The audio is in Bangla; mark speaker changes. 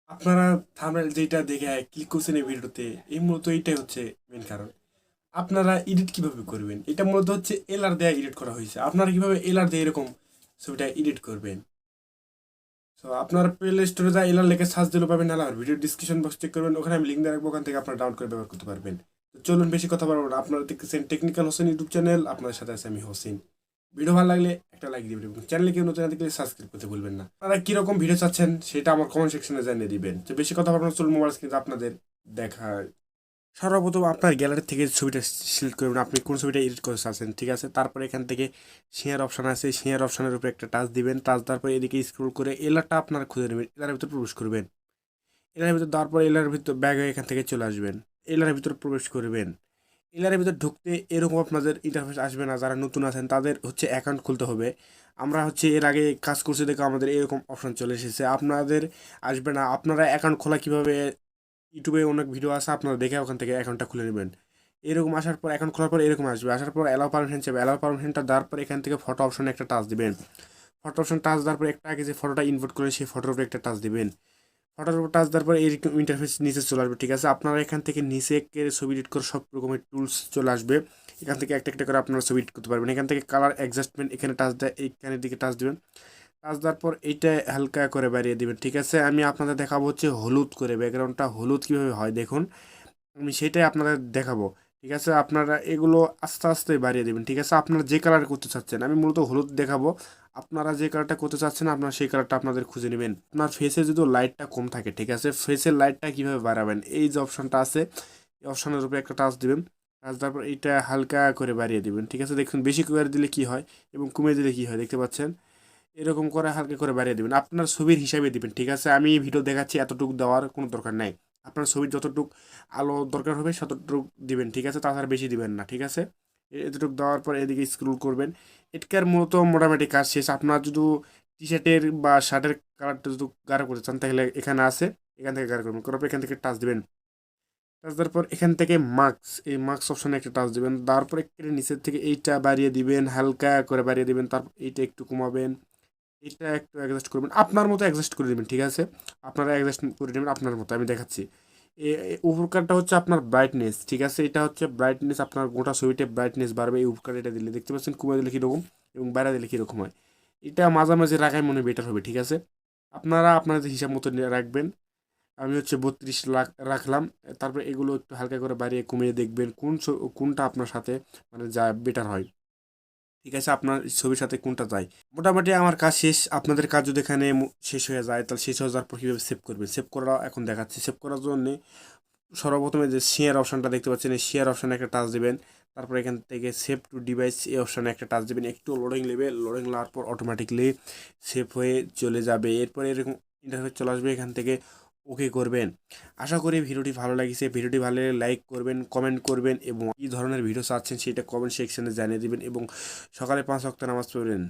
Speaker 1: আপনারা থাম্বনেল যেটা দেখে ক্লিক করছেন এই ভিডিওতে, এই মূলত এইটাই হচ্ছে মেন কারণ। আপনারা এডিট কিভাবে করবেন, এটা মূলত হচ্ছে এলআর দেয়া এডিট করা হয়েছে। আপনারা কিভাবে এলআর দিয়ে এরকম ছবিটা এডিট করবেন। তো আপনার প্লে স্টোরে যা এলআর লেখে সার্চ দিলে পাবেন, নাহলে আর ভিডিও ডিসক্রিপশন বক্স চেক করবেন, ওখানে আমি লিঙ্ক দিয়ে রাখবো, ওখান থেকে আপনারা ডাউনলোড করে ব্যবহার করতে পারবেন। তো চলুন বেশি কথা বলবো না, আপনারা দেখতেছেন টেকনিক্যাল হোসেন ইউটিউব চ্যানেল, আপনাদের সাথে আছে আমি হোসেন। ভিডিও ভালো লাগলে একটা লাইক দিবেন এবং চ্যানেলে কেউ নতুন দেখলে সাবস্ক্রাইব করতে ভুলবেন না। আপনারা কিরকম ভিডিও চাচ্ছেন সেটা আমার কমেন্ট সেকশনে জানিয়ে দিবেন। তো বেশি কথা বলবো না, চলুন মোবাইল স্ক্রিনে আপনাদের দেখা। সর্বপ্রথম আপনার গ্যালারি থেকে ছবিটা সিলেক্ট করবেন, আপনি কোন ছবিটা এডিট করে চাচ্ছেন, ঠিক আছে। তারপরে এখান থেকে শেয়ার অপশান আছে, শেয়ার অপশানের উপরে একটা টাচ দিবেন। টাচ দেওয়ার পরে এদিকে স্ক্রল করে এলারটা আপনার খুঁজে নেবেন, এলার ভিতরে প্রবেশ করবেন। এলার ভিতর দেওয়ার পরে এলার ভিতর ব্যাগ হয়ে এখান থেকে চলে আসবেন, এলার ভিতরে প্রবেশ করবেন। এলারের ভিতর ঢুকতে এরকম আপনাদের ইন্টারফেস আসবে না। যারা নতুন আছেন তাদের হচ্ছে অ্যাকাউন্ট খুলতে হবে। আমরা হচ্ছে এর আগে কাজ করছি দেখে আমাদের এরকম অপশান চলে এসেছে, আপনাদের আসবে না। আপনারা অ্যাকাউন্ট খোলা কীভাবে, ইউটিউবে অনেক ভিডিও আছে, আপনারা দেখে ওখান থেকে অ্যাকাউন্টটা খুলে নেবেন। এরকম আসার পর অ্যাকাউন্ট খোলার পর এরকম আসবে, আসার পর অ্যালাউ পারমিশন চাইবে। অ্যালাউ পারমিশনটা দেওয়ার পর এখান থেকে ফটো অপশনে একটা টাচ দিবেন। ফটো অপশন টাচ দেওয়ার পর একটা আগে যে ফটোটা ইনপুট করেন সেই ফটোর উপরে একটা টাচ দিবেন। ফটোর উপর টাচ দেওয়ার পর এইরকম ইন্টারফেস নিচে চলে আসবে, ঠিক আছে। আপনারা এখান থেকে নিচে ছবি এডিট করে সব রকমের টুলস চলে আসবে। এখান থেকে একটা একটা করে আপনারা ছবি এডিট করতে পারবেন। এখান থেকে কালার অ্যাডজাস্টমেন্ট এখানে টাচ দেয়, এইখানের দিকে টাচ দিবেন। টাচ দেওয়ার পর এইটা হালকা করে বাড়িয়ে দিবেন, ঠিক আছে। আমি আপনাদের দেখাবো হচ্ছে হলুদ করে, ব্যাকগ্রাউন্ডটা হলুদ কীভাবে হয় দেখুন, আমি সেটাই আপনাদের দেখাবো, ঠিক আছে। আপনারা এগুলো আস্তে আস্তে বাড়িয়ে দেবেন, ঠিক আছে। আপনারা যে কালার করতে চাচ্ছেন, আমি মূলত হলুদ দেখাবো। আপনারা যে কালারটা করতে চাচ্ছেন আপনারা সেই কালারটা আপনাদের খুঁজে নেবেন। আপনার ফেসে যদি লাইটটা কম থাকে, ঠিক আছে, ফেসের লাইটটা কীভাবে বাড়াবেন, এই যে অপশানটা আছে এই অপশানের উপরে একটা টাচ দিবেন। টাচ দেওয়ার পর এইটা হালকা করে বাড়িয়ে দিবেন, ঠিক আছে। দেখুন বেশি করে দিলে কী হয় এবং কমিয়ে দিলে কী হয় দেখতে পাচ্ছেন। এরকম করে হালকা করে বাড়িয়ে দেবেন, আপনার ছবির হিসাবে দিবেন, ঠিক আছে। আমি ভিডিও দেখাচ্ছি, এতটুকু দেওয়ার কোনো দরকার নাই। আপনার ছবির যতটুকু আলো দরকার হবে ততটুকু দিবেন, ঠিক আছে, তাছাড়া বেশি দিবেন না, ঠিক আছে। এতটুকু দেওয়ার পর এদিকে স্ক্রল করবেন। এটার মূলত মোটামুটি কাজ শেষ। আপনার যদি টি শার্টের বা শার্টের কালারটা যদি গাঢ় করতে চান তাহলে এখানে আছে, এখান থেকে গাঢ় করবেন, করার পর এখান থেকে টাচ দিবেন। টাচ দেওয়ার পর এখান থেকে মার্কস, এই মার্কস অপশানে একটা টাচ দিবেন। তারপর একটু নিচের থেকে এইটা বাড়িয়ে দিবেন, হালকা করে বাড়িয়ে দিবেন। তারপর এইটা একটু কমাবেন, এটা একটু অ্যাডজাস্ট করবেন, আপনার মতো অ্যাডজাস্ট করে দেবেন, ঠিক আছে। আপনারা অ্যাডজাস্ট করে নেবেন আপনার মতো, আমি দেখাচ্ছি। উপকারটা হচ্ছে আপনার ব্রাইটনেস, ঠিক আছে। এটা হচ্ছে ব্রাইটনেস, আপনার গোটা ছবিতে ব্রাইটনেস বাড়বে এই উপকার এটা দিলে, দেখতে পাচ্ছেন কমে দিলে কীরকম এবং বাইরে দিলে কীরকম হয়। এটা মাঝামাঝি রাখাই মনে হয় বেটার হবে, ঠিক আছে। আপনারা আপনাদের হিসাব মতো রাখবেন। আমি হচ্ছে 32 লাখ রাখলাম। তারপর এগুলো একটু হালকা করে বাড়িয়ে কমিয়ে দেখবেন কোনটা আপনার সাথে মানে যা বেটার হয়, ঠিক আছে, আপনার ছবির সাথে কোনটা যায়। মোটামুটি আমার কাজ শেষ। আপনাদের কাজ যদি এখানে শেষ হয়ে যায় তাহলে শেষ হয়ে যাওয়ার পর কীভাবে সেভ করবেন, সেভ করা এখন দেখাচ্ছি। সেভ করার জন্য সর্বপ্রথমে যে শেয়ার অপশানটা দেখতে পাচ্ছেন, এই শেয়ার অপশানে একটা টাচ দেবেন। তারপর এখান থেকে সেভ টু ডিভাইস এই অপশানে একটা টাচ দেবেন। একটু লোডিং নেবে, লোডিং নেওয়ার পর অটোমেটিকলি সেভ হয়ে চলে যাবে। এরপরে এরকম ইন্টারফেস চলে আসবে, এখান থেকে ওকে করবেন। আশা করি ভিডিওটি ভালো লাগিয়েছে। ভিডিওটি ভালো লাগলে লাইক করবেন, কমেন্ট করবেন এবং কী ধরনের ভিডিও চাচ্ছেন সেটা কমেন্ট সেকশনে জানিয়ে দেবেন এবং সকালে 5 ওয়াক্ত নামাজ পড়বেন।